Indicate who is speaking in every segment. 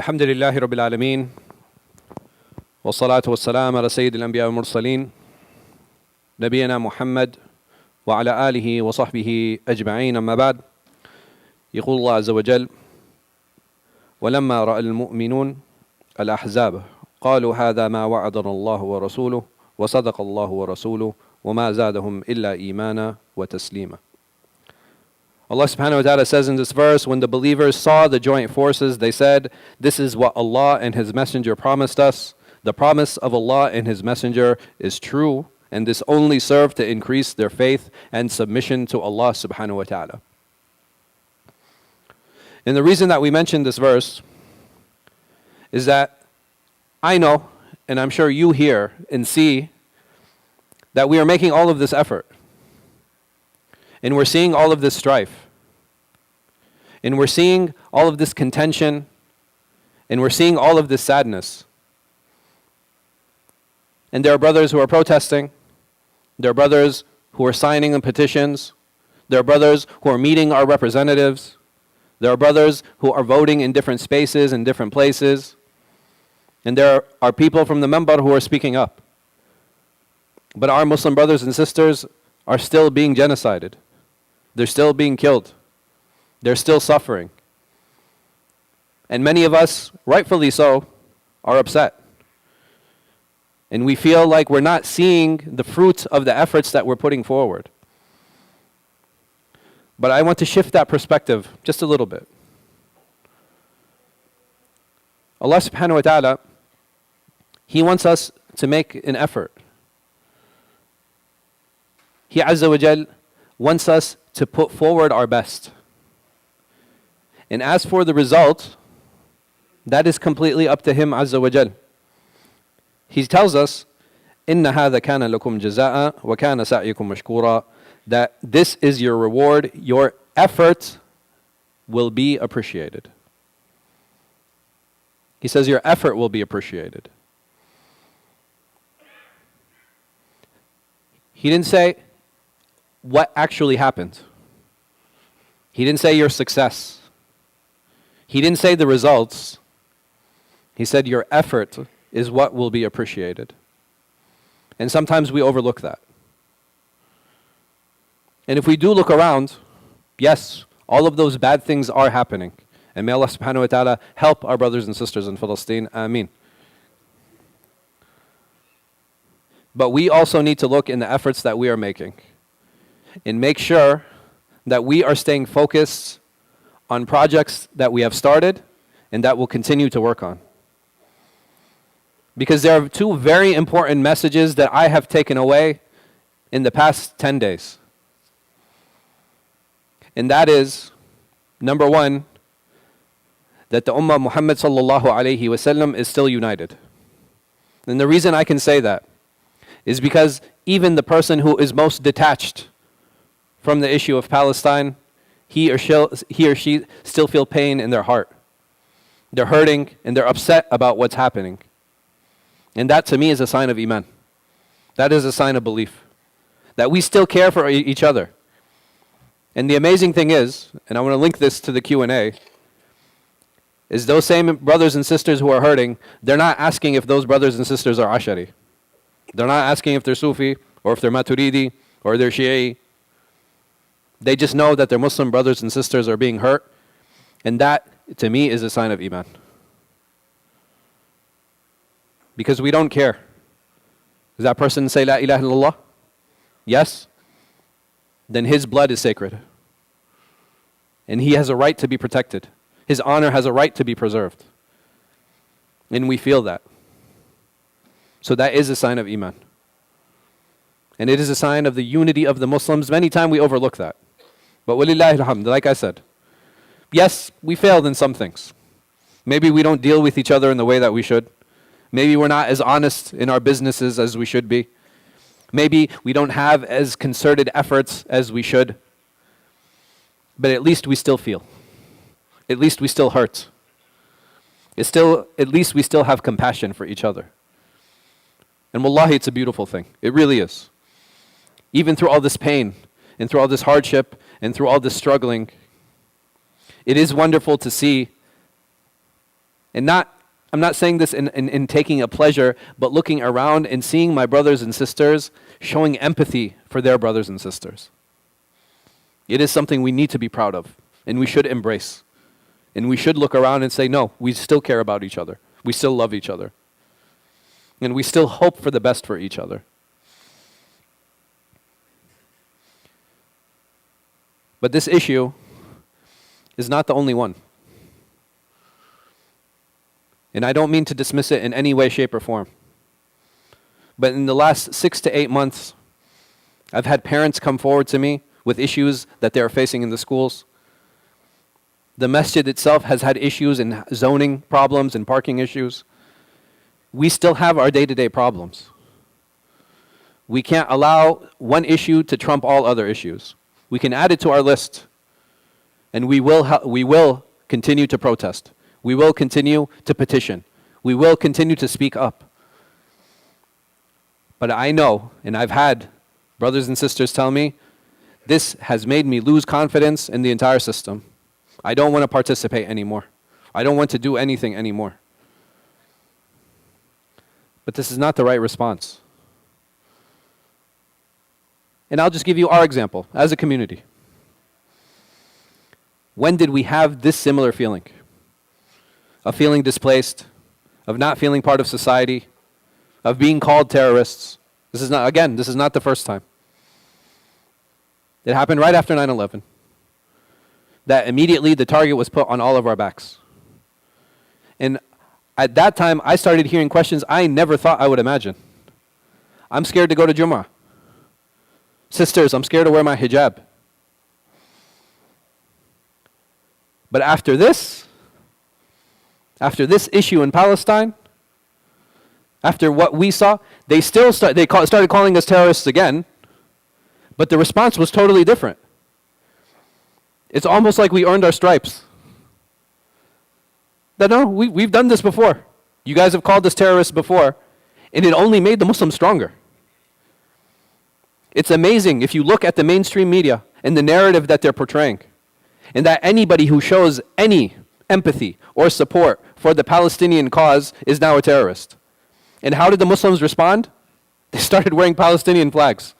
Speaker 1: الحمد لله رب العالمين والصلاة والسلام على سيد الأنبياء والمرسلين نبينا محمد وعلى آله وصحبه أجمعين أما بعد يقول الله عز وجل ولما رأى المؤمنون الأحزاب قالوا هذا ما وعدنا الله ورسوله وصدق الله ورسوله وما زادهم إلا إيمانا وتسليما. Allah subhanahu wa ta'ala says in this verse, when the believers saw the joint forces, they said, this is what Allah and His Messenger promised us. The promise of Allah and His Messenger is true, and this only served to increase their faith and submission to Allah subhanahu wa ta'ala. And the reason that we mentioned this verse is that I know, and I'm sure you hear and see, that we are making all of this effort. And we're seeing all of this strife. And we're seeing all of this contention. And we're seeing all of this sadness. And there are brothers who are protesting. There are brothers who are signing the petitions. There are brothers who are meeting our representatives. There are brothers who are voting in different spaces and different places. And there are people from the Minbar who are speaking up. But our Muslim brothers and sisters are still being genocided. They're still being killed. They're still suffering. And many of us, rightfully so, are upset. And we feel like we're not seeing the fruits of the efforts that we're putting forward. But I want to shift that perspective just a little bit. Allah subhanahu wa ta'ala, He wants us to make an effort. He Azza wa Jal wants us to put forward our best. And as for the result, that is completely up to Him Azza wa Jal. He tells us, إِنَّ هَذَا كَانَ لَكُمْ جَزَاءً وَكَانَ سَعْيُكُمْ مَشْكُورًا, that this is your reward, your effort will be appreciated. He says your effort will be appreciated. He didn't say what actually happened. He didn't say your success. He didn't say the results. He said your effort is what will be appreciated. And sometimes we overlook that. And if we do look around, yes, all of those bad things are happening. And may Allah subhanahu wa ta'ala help our brothers and sisters in Palestine. Ameen. But we also need to look in the efforts that we are making and make sure that we are staying focused on projects that we have started and that we'll continue to work on. Because there are two very important messages that I have taken away in the past 10 days. And that is, number one, that the Ummah Muhammad sallallahu alayhi wasallam is still united. And the reason I can say that is because even the person who is most detached from the issue of Palestine, he or she still feel pain in their heart. They're hurting and they're upset about what's happening. And that to me is a sign of Iman. That is a sign of belief. That we still care for each other. And the amazing thing is, and I want to link this to the Q&A, is those same brothers and sisters who are hurting, they're not asking if those brothers and sisters are Ashari. They're not asking if they're Sufi, or if they're Maturidi, or they're Shi'i. They just know that their Muslim brothers and sisters are being hurt, and that, to me, is a sign of Iman. Because we don't care. Does that person say La ilaha illallah? Yes? Then his blood is sacred. And he has a right to be protected. His honor has a right to be preserved. And we feel that. So that is a sign of Iman. And it is a sign of the unity of the Muslims. Many times we overlook that. But walillahi alhamd, like I said, yes, we failed in some things. Maybe we don't deal with each other in the way that we should. Maybe we're not as honest in our businesses as we should be. Maybe we don't have as concerted efforts as we should. But at least we still feel. At least we still hurt. At least we still have compassion for each other. And wallahi, it's a beautiful thing. It really is. Even through all this pain, and through all this hardship, and through all this struggling, it is wonderful to see And I'm not saying this in taking a pleasure, but looking around and seeing my brothers and sisters showing empathy for their brothers and sisters. It is something we need to be proud of, and we should embrace. And we should look around and say, no, we still care about each other. We still love each other. And we still hope for the best for each other. But this issue is not the only one. And I don't mean to dismiss it in any way, shape, or form. But in the last 6 to 8 months, I've had parents come forward to me with issues that they are facing in the schools. The masjid itself has had issues in zoning problems and parking issues. We still have our day-to-day problems. We can't allow one issue to trump all other issues. We can add it to our list, and we will continue to protest. We will continue to petition. We will continue to speak up. But I know, and I've had brothers and sisters tell me, this has made me lose confidence in the entire system. I don't want to participate anymore. I don't want to do anything anymore. But this is not the right response. And I'll just give you our example as a community. When did we have this similar feeling? Of feeling displaced, of not feeling part of society, of being called terrorists. This is not the first time. It happened right after 9/11. That immediately the target was put on all of our backs. And at that time, I started hearing questions I never thought I would imagine. I'm scared to go to Jummah. Sisters, I'm scared to wear my hijab. But after this issue in Palestine, after what we saw, they started calling us terrorists again, but the response was totally different. It's almost like we earned our stripes. No, we've done this before. You guys have called us terrorists before, and it only made the Muslims stronger. It's amazing if you look at the mainstream media and the narrative that they're portraying, and that anybody who shows any empathy or support for the Palestinian cause is now a terrorist. And how did the Muslims respond? They started wearing Palestinian flags.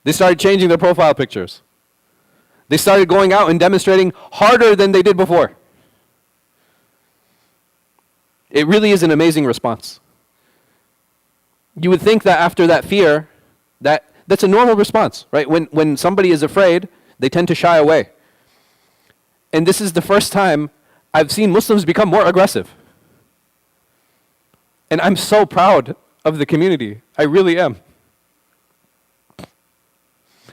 Speaker 1: They started changing their profile pictures. They started going out and demonstrating harder than they did before. It really is an amazing response. You would think that after that fear, that's a normal response, right? When somebody is afraid, they tend to shy away. And this is the first time I've seen Muslims become more aggressive. And I'm so proud of the community. I really am.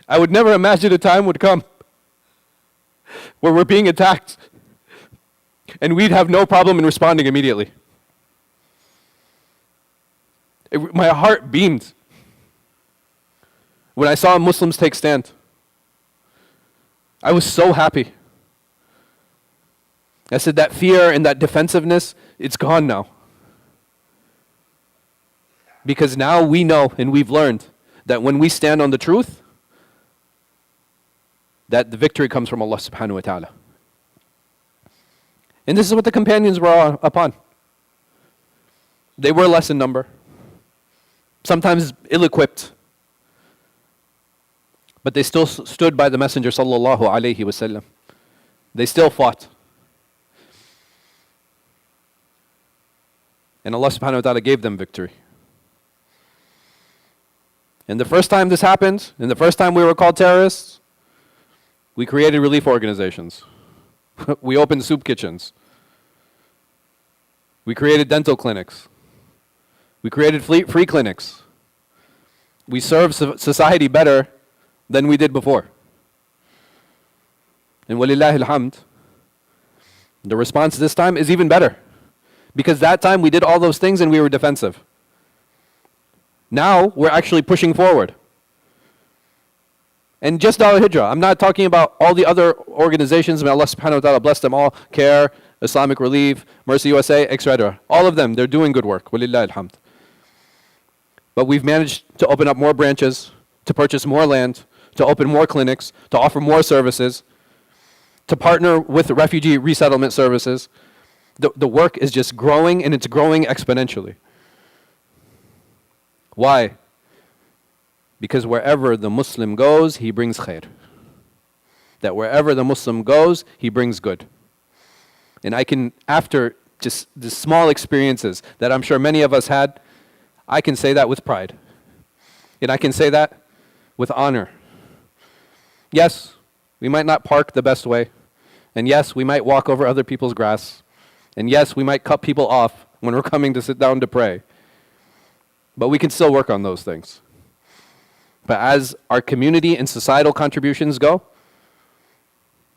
Speaker 1: I would never imagine a time would come where we're being attacked and we'd have no problem in responding immediately. My heart beamed when I saw Muslims take stand. I was so happy. I said that fear and that defensiveness, it's gone now. Because now we know and we've learned that when we stand on the truth, that the victory comes from Allah subhanahu wa ta'ala. And this is what the companions were upon. They were less in number, sometimes ill-equipped, but they still stood by the Messenger sallallahu alayhi wasallam. They still fought. And Allah subhanahu wa ta'ala gave them victory. And the first time this happened, and the first time we were called terrorists, we created relief organizations. We opened soup kitchens. We created dental clinics. We created free clinics. We served society better than we did before. And walillahi alhamd, the response this time is even better. Because that time we did all those things and we were defensive. Now we're actually pushing forward. And just Al-Hijrah, I'm not talking about all the other organizations, may Allah subhanahu wa ta'ala bless them all, CARE, Islamic Relief, Mercy USA, etc. All of them, they're doing good work, walillahi alhamd. But we've managed to open up more branches, to purchase more land, to open more clinics, to offer more services, to partner with refugee resettlement services, The work is just growing, and it's growing exponentially. Why? Because wherever the Muslim goes, he brings khair. That wherever the Muslim goes, he brings good. And I can, after just the small experiences that I'm sure many of us had, I can say that with pride. And I can say that with honor. Yes, we might not park the best way. And yes, we might walk over other people's grass. And yes, we might cut people off when we're coming to sit down to pray. But we can still work on those things. But as our community and societal contributions go,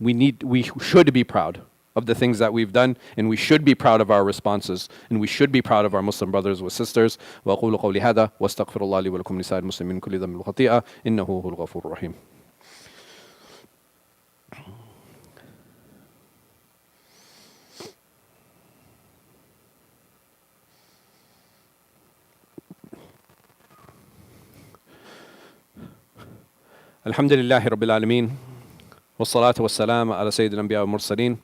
Speaker 1: we should be proud of the things that we've done, and we should be proud of our responses, and we should be proud of our Muslim brothers and sisters. وأقول قولي هذا واستغفر الله لي ولكم لسائر المسلمين من كل ذنب وخطيئة إنه هو الغفور الرحيم. الحمد لله رب العالمين والصلاة والسلام على سيد الأنبياء والمرسلين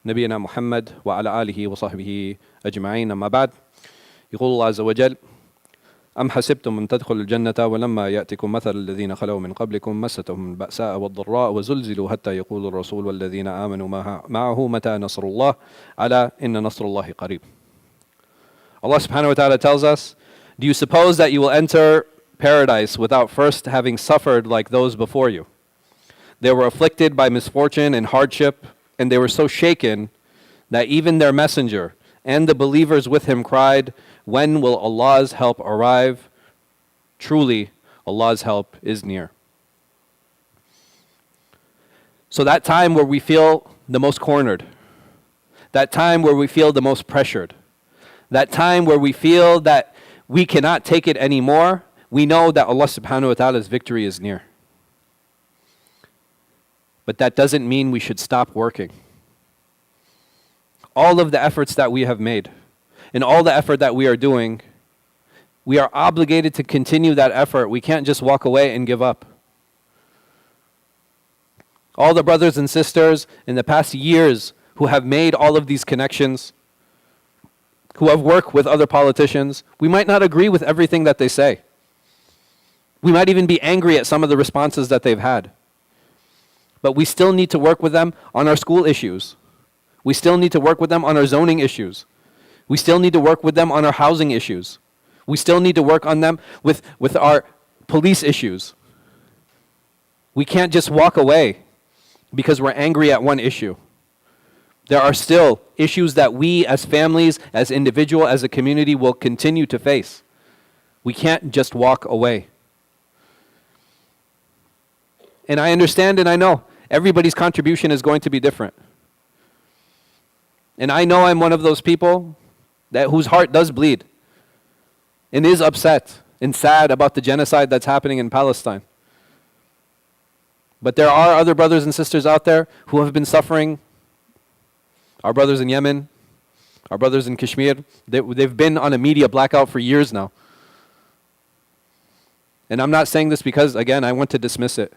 Speaker 1: نبينا محمد وعلى آله وصحبه أجمعين. أما بعد، يقول الله عز وجل: أم حسبتم أن تدخلوا الجنة ولما يأتكم مثل الذين خلوا من قبلكم مستهم البأساء والضراء وزلزلوا حتى يقول الرسول والذين آمنوا معه متى نصر الله ألا إن نصر الله قريب. Allah subhanahu wa ta'ala tells us, do you suppose that you will enter paradise without first having suffered like those before you? They were afflicted by misfortune and hardship, and they were so shaken that even their messenger and the believers with him cried, when will Allah's help arrive? Truly, Allah's help is near. So that time where we feel the most cornered, that time where we feel the most pressured, that time where we feel that we cannot take it anymore, we know that Allah subhanahu wa ta'ala's victory is near. But that doesn't mean we should stop working. All of the efforts that we have made and all the effort that we are doing, we are obligated to continue that effort. We can't just walk away and give up. All the brothers and sisters in the past years who have made all of these connections, who have worked with other politicians, we might not agree with everything that they say. We might even be angry at some of the responses that they've had. But we still need to work with them on our school issues. We still need to work with them on our zoning issues. We still need to work with them on our housing issues. We still need to work on them with our police issues. We can't just walk away because we're angry at one issue. There are still issues that we as families, as individuals, as a community will continue to face. We can't just walk away. And I understand and I know everybody's contribution is going to be different. And I know I'm one of those people whose heart does bleed and is upset and sad about the genocide that's happening in Palestine. But there are other brothers and sisters out there who have been suffering. Our brothers in Yemen, our brothers in Kashmir, they've been on a media blackout for years now. And I'm not saying this because, again, I want to dismiss it.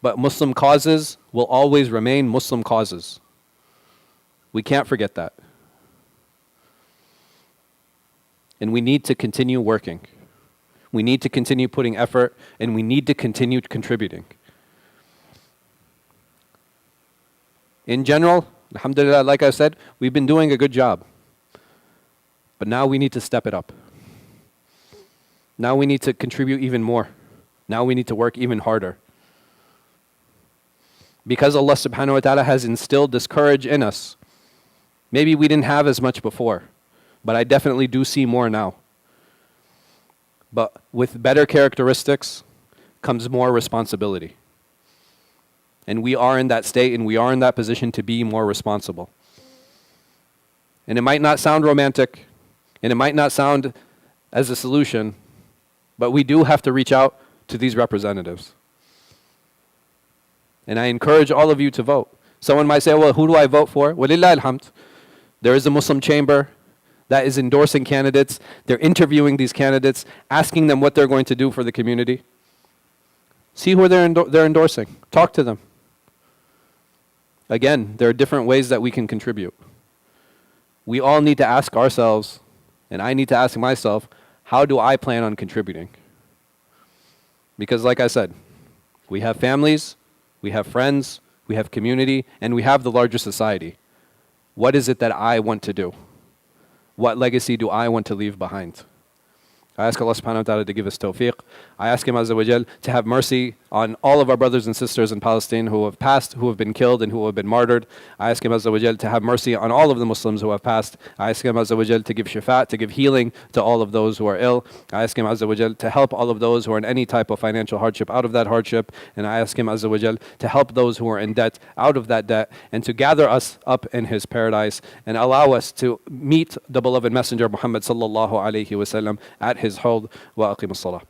Speaker 1: But Muslim causes will always remain Muslim causes. We can't forget that. And we need to continue working. We need to continue putting effort, and we need to continue contributing. In general, alhamdulillah, like I said, we've been doing a good job. But now we need to step it up. Now we need to contribute even more. Now we need to work even harder. Because Allah subhanahu wa ta'ala has instilled this courage in us. Maybe we didn't have as much before, but I definitely do see more now. But with better characteristics comes more responsibility. And we are in that state and we are in that position to be more responsible. And it might not sound romantic, and it might not sound as a solution, but we do have to reach out to these representatives. And I encourage all of you to vote. Someone might say, well, who do I vote for? Walillah alhamd. There is a Muslim chamber that is endorsing candidates. They're interviewing these candidates, asking them what they're going to do for the community. See who they're endorsing. Talk to them. Again, there are different ways that we can contribute. we all need to ask ourselves, and I need to ask myself, how do I plan on contributing? Because like I said, we have families, we have friends, we have community, and we have the larger society. What is it that I want to do? What legacy do I want to leave behind? I ask Allah subhanahu wa ta'ala to give us tawfiq. I ask Him Azza wa Jal to have mercy on all of our brothers and sisters in Palestine who have passed, who have been killed, and who have been martyred. I ask Him Azza wa Jal to have mercy on all of the Muslims who have passed. I ask Him Azza wa Jal to give shifa, to give healing to all of those who are ill. I ask Him Azza wa Jal to help all of those who are in any type of financial hardship out of that hardship. And I ask Him Azza wa Jal to help those who are in debt out of that debt, and to gather us up in His paradise and allow us to meet the beloved Messenger Muhammad sallallahu alayhi wa sallam at His hold. وأقم الصلاة.